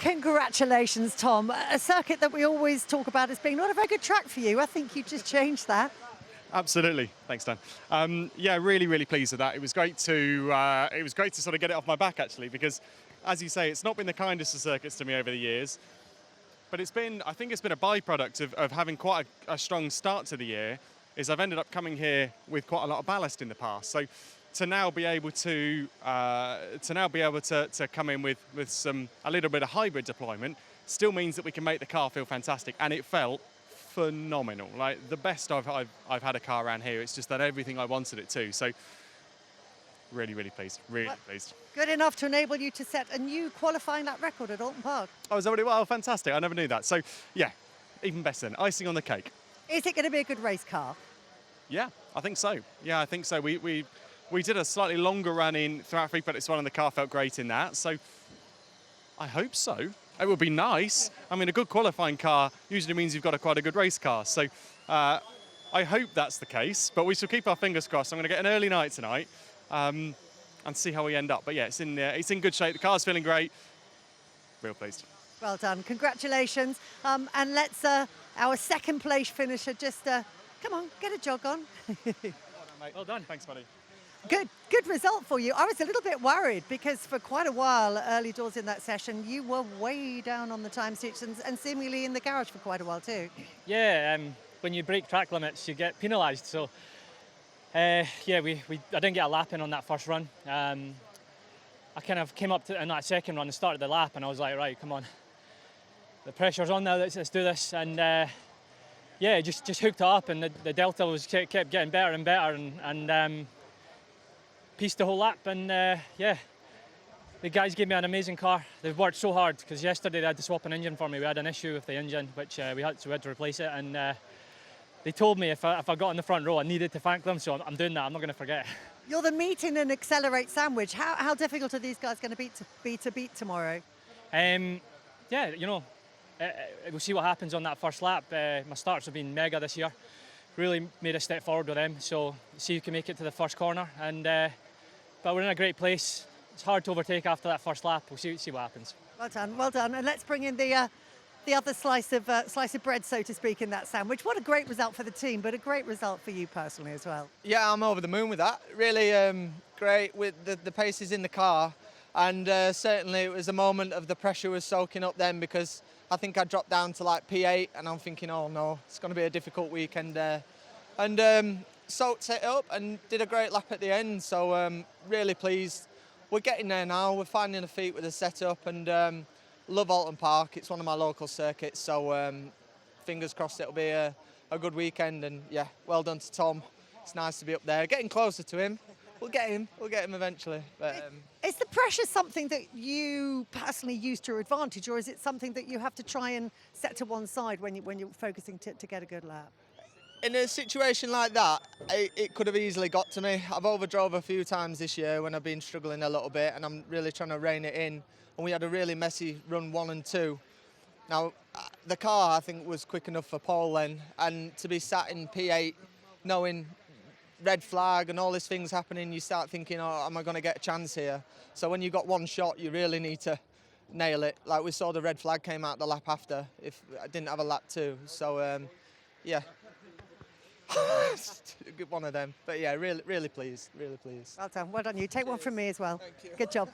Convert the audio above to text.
Congratulations, Tom. A circuit that we always talk about as being not a very good track for you. I think you just changed that. Absolutely, thanks, Dan. Yeah, really pleased with that. It was great to sort of get it off my back actually, because, as you say, it's not been the kindest of circuits to me over the years. But I think it's been a byproduct of having quite a strong start to the year. Is I've ended up coming here with quite a lot of ballast in the past. So to now be able to come in with a little bit of hybrid deployment still means that we can make the car feel fantastic, and it felt phenomenal. Like the best I've had a car around here. It's just done everything I wanted it to. So really pleased. Really pleased. Good enough to enable you to set a new qualifying lap record at Oulton Park. Oh, is that what it was? Oh, fantastic. I never knew that. So yeah, even better then. Icing on the cake. Is it going to be a good race car? Yeah, I think so. Yeah, I think so. We did a slightly longer run in throughout free practice one, and the car felt great in that. So I hope so. It would be nice. I mean, a good qualifying car usually means you've got quite a good race car. So I hope that's the case, but we shall keep our fingers crossed. I'm going to get an early night tonight and see how we end up. But yeah, it's in good shape. The car's feeling great. Real pleased. Well done. Congratulations. And let's, our second place finisher, just come on, get a jog on. Well done, mate. Well done. Thanks, buddy. Good result for you. I was a little bit worried because for quite a while, early doors in that session, you were way down on the time sheets and seemingly in the garage for quite a while too. Yeah, when you break track limits, you get penalised. So, yeah, I didn't get a lap in on that first run. I kind of came up in that second run and started the lap, and I was like, right, come on. The pressure's on now, let's do this. And yeah, just hooked up, and the delta kept getting better and better, and pieced the whole lap. And yeah, the guys gave me an amazing car. They've worked so hard, because yesterday they had to swap an engine for me. We had an issue with the engine, which we had to replace it. And they told me if I got in the front row, I needed to thank them. So I'm doing that. I'm not going to forget. You're the meet in an accelerate sandwich. How difficult are these guys going to be to beat tomorrow? Yeah, you know, we'll see what happens on that first lap. My starts have been mega this year. Really made a step forward with them. So see who can make it to the first corner. And but we're in a great place. It's hard to overtake after that first lap. We'll see what happens. Well done, well done. And let's bring in the other slice of bread, so to speak, in that sandwich. What a great result for the team, but a great result for you personally as well. Yeah, I'm over the moon with that. Really great with the paces in the car, and certainly it was a moment of the pressure was soaking up then, because I think I dropped down to like P8, and I'm thinking, oh no, it's going to be a difficult weekend there. And soaked it up and did a great lap at the end, so really pleased. We're getting there now, we're finding the feet with the setup, and love Oulton Park. It's one of my local circuits, so fingers crossed it'll be a good weekend. And yeah, well done to Tom. It's nice to be up there, getting closer to him. We'll get him eventually. But, is the pressure something that you personally use to your advantage, or is it something that you have to try and set to one side when you're focusing to get a good lap? in a situation like that, it could have easily got to me. I've overdrove a few times this year when I've been struggling a little bit, and I'm really trying to rein it in. And we had a really messy run 1 and 2. Now, the car, I think, was quick enough for pole then, and to be sat in P8, knowing red flag and all these things happening, you start thinking, oh, am I going to get a chance here? So when you got one shot, you really need to nail it. Like we saw the red flag came out the lap after, if I didn't have a lap 2. So, yeah. One of them. But yeah, really pleased, really pleased. Well done you. Take one from me as well. Thank you. Good job.